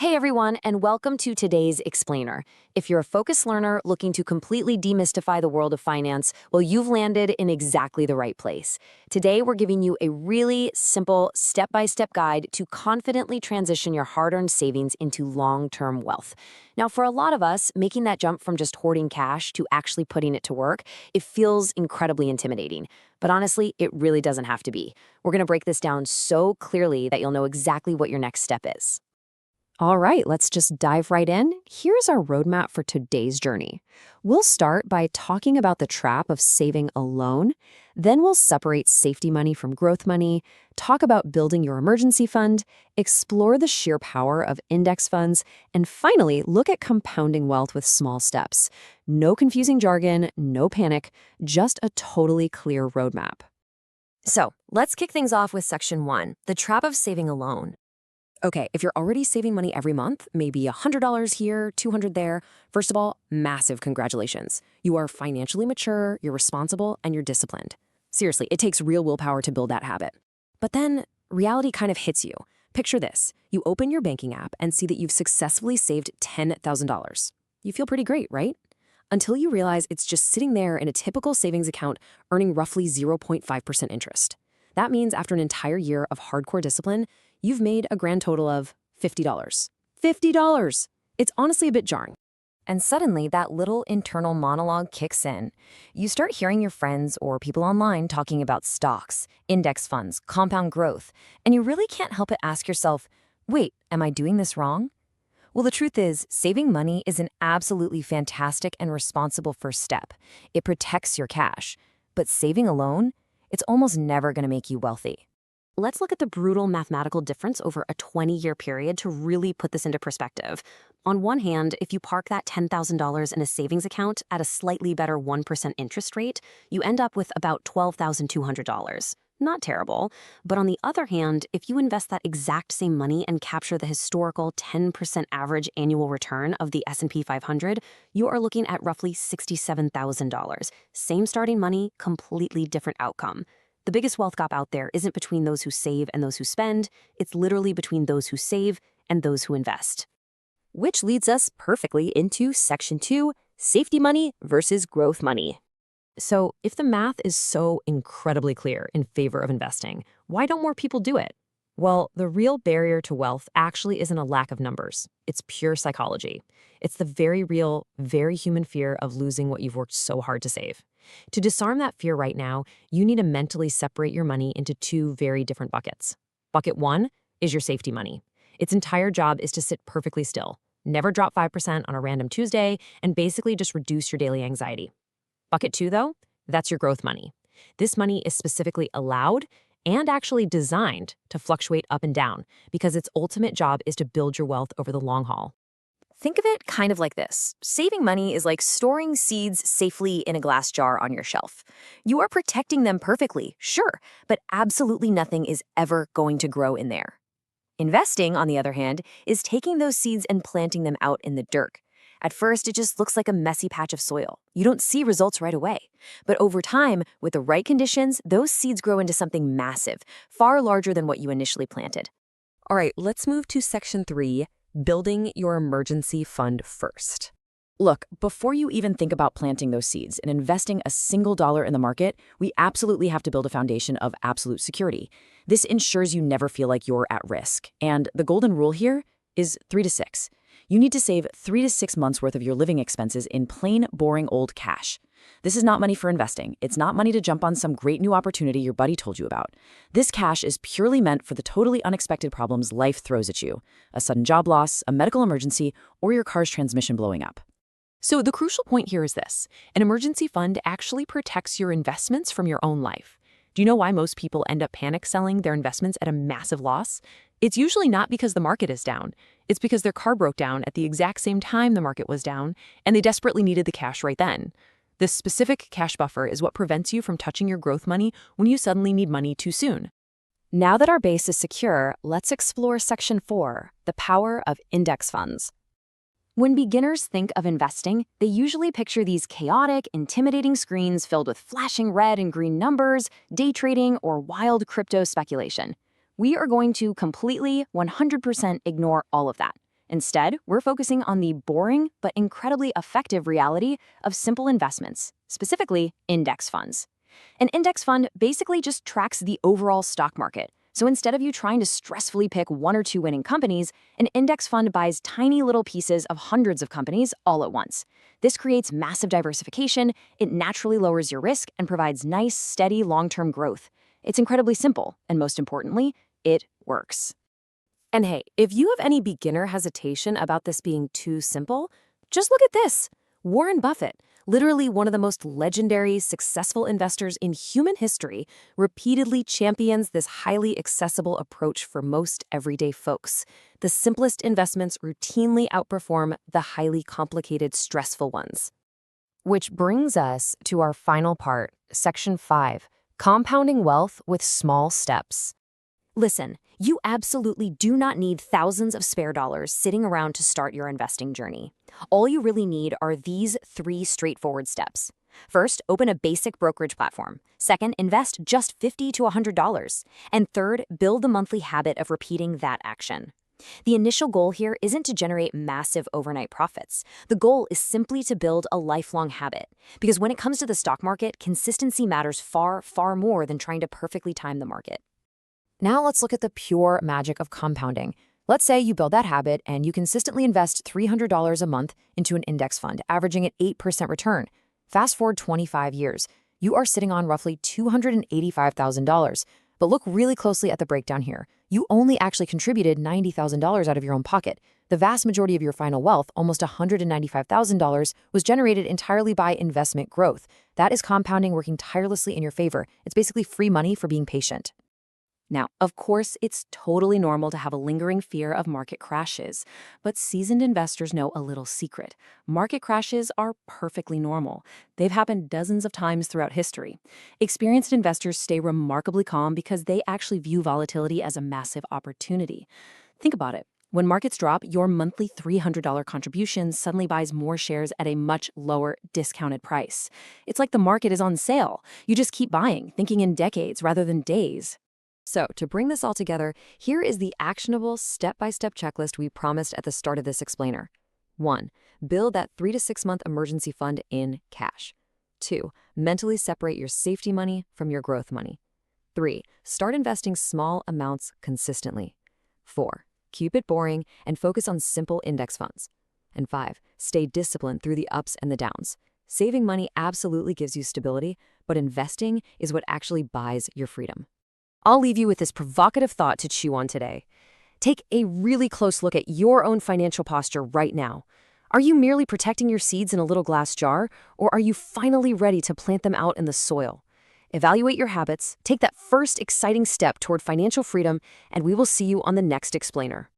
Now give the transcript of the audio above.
Hey everyone, and welcome to today's Explainer. If you're a focused learner looking to completely demystify the world of finance, well, you've landed in exactly the right place. Today, we're giving you a really simple, step-by-step guide to confidently transition your hard-earned savings into long-term wealth. Now, for a lot of us, making that jump from just hoarding cash to actually putting it to work, it feels incredibly intimidating. But honestly, it really doesn't have to be. We're going to break this down so clearly that you'll know exactly what your next step is. All right, let's just dive right in. Here's our roadmap for today's journey. We'll start by talking about the trap of saving alone. Then we'll separate safety money from growth money, talk about building your emergency fund, explore the sheer power of index funds, and finally, look at compounding wealth with small steps. No confusing jargon, no panic, just a totally clear roadmap. So let's kick things off with section 1, the trap of saving alone. Okay, if you're already saving money every month, maybe $100 here, $200 there, first of all, massive congratulations. You are financially mature, you're responsible, and you're disciplined. Seriously, it takes real willpower to build that habit. But then reality kind of hits you. Picture this. You open your banking app and see that you've successfully saved $10,000. You feel pretty great, right? Until you realize it's just sitting there in a typical savings account earning roughly 0.5% interest. That means after an entire year of hardcore discipline, you've made a grand total of $50. $50! It's honestly a bit jarring. And suddenly, that little internal monologue kicks in. You start hearing your friends or people online talking about stocks, index funds, compound growth, and you really can't help but ask yourself, wait, am I doing this wrong? Well, the truth is, saving money is an absolutely fantastic and responsible first step. It protects your cash. But saving alone, it's almost never going to make you wealthy. Let's look at the brutal mathematical difference over a 20-year period to really put this into perspective. On one hand, if you park that $10,000 in a savings account at a slightly better 1% interest rate, you end up with about $12,200. Not terrible. But on the other hand, if you invest that exact same money and capture the historical 10% average annual return of the S&P 500, you are looking at roughly $67,000. Same starting money, completely different outcome. The biggest wealth gap out there isn't between those who save and those who spend. It's literally between those who save and those who invest. Which leads us perfectly into section 2, safety money versus growth money. So if the math is so incredibly clear in favor of investing, why don't more people do it? Well, the real barrier to wealth actually isn't a lack of numbers. It's pure psychology. It's the very real, very human fear of losing what you've worked so hard to save. To disarm that fear right now, you need to mentally separate your money into two very different buckets. Bucket 1 is your safety money. Its entire job is to sit perfectly still, never drop 5% on a random Tuesday, and basically just reduce your daily anxiety. Bucket 2, though, that's your growth money. This money is specifically allowed and actually designed to fluctuate up and down because its ultimate job is to build your wealth over the long haul. Think of it kind of like this. Saving money is like storing seeds safely in a glass jar on your shelf. You are protecting them perfectly, sure, but absolutely nothing is ever going to grow in there. Investing, on the other hand, is taking those seeds and planting them out in the dirt. At first, it just looks like a messy patch of soil. You don't see results right away. But over time, with the right conditions, those seeds grow into something massive, far larger than what you initially planted. All right, let's move to section 3, building your emergency fund first. Look, before you even think about planting those seeds and investing a single dollar in the market, we absolutely have to build a foundation of absolute security. This ensures you never feel like you're at risk. And the golden rule here is 3 to 6. You need to save 3 to 6 months worth of your living expenses in plain, boring old cash. This is not money for investing. It's not money to jump on some great new opportunity your buddy told you about. This cash is purely meant for the totally unexpected problems life throws at you: a sudden job loss, a medical emergency, or your car's transmission blowing up. So the crucial point here is this: an emergency fund actually protects your investments from your own life. Do you know why most people end up panic selling their investments at a massive loss? It's usually not because the market is down. It's because their car broke down at the exact same time the market was down, and they desperately needed the cash right then. This specific cash buffer is what prevents you from touching your growth money when you suddenly need money too soon. Now that our base is secure, let's explore section 4, the power of index funds. When beginners think of investing, they usually picture these chaotic, intimidating screens filled with flashing red and green numbers, day trading, or wild crypto speculation. We are going to completely, 100% ignore all of that. Instead, we're focusing on the boring but incredibly effective reality of simple investments, specifically index funds. An index fund basically just tracks the overall stock market. So instead of you trying to stressfully pick one or two winning companies, an index fund buys tiny little pieces of hundreds of companies all at once. This creates massive diversification, it naturally lowers your risk, and provides nice, steady, long-term growth. It's incredibly simple, and most importantly, it works. And hey, if you have any beginner hesitation about this being too simple, just look at this. Warren Buffett, literally one of the most legendary, successful investors in human history, repeatedly champions this highly accessible approach for most everyday folks. The simplest investments routinely outperform the highly complicated, stressful ones. Which brings us to our final part, Section 5, Compounding Wealth with Small Steps. Listen, you absolutely do not need thousands of spare dollars sitting around to start your investing journey. All you really need are these 3 straightforward steps. First, open a basic brokerage platform. Second, invest just $50 to $100. And third, build the monthly habit of repeating that action. The initial goal here isn't to generate massive overnight profits. The goal is simply to build a lifelong habit. Because when it comes to the stock market, consistency matters far, far more than trying to perfectly time the market. Now let's look at the pure magic of compounding. Let's say you build that habit and you consistently invest $300 a month into an index fund, averaging an 8% return. Fast forward 25 years, you are sitting on roughly $285,000. But look really closely at the breakdown here. You only actually contributed $90,000 out of your own pocket. The vast majority of your final wealth, almost $195,000, was generated entirely by investment growth. That is compounding working tirelessly in your favor. It's basically free money for being patient. Now, of course, it's totally normal to have a lingering fear of market crashes, but seasoned investors know a little secret. Market crashes are perfectly normal. They've happened dozens of times throughout history. Experienced investors stay remarkably calm because they actually view volatility as a massive opportunity. Think about it. When markets drop, your monthly $300 contribution suddenly buys more shares at a much lower discounted price. It's like the market is on sale. You just keep buying, thinking in decades rather than days. So, to bring this all together, here is the actionable step-by-step checklist we promised at the start of this explainer. 1. Build that 3 to 6 month emergency fund in cash. 2. Mentally separate your safety money from your growth money. 3. Start investing small amounts consistently. 4. Keep it boring and focus on simple index funds. And 5. Stay disciplined through the ups and the downs. Saving money absolutely gives you stability, but investing is what actually buys your freedom. I'll leave you with this provocative thought to chew on today. Take a really close look at your own financial posture right now. Are you merely protecting your seeds in a little glass jar, or are you finally ready to plant them out in the soil? Evaluate your habits, take that first exciting step toward financial freedom, and we will see you on the next explainer.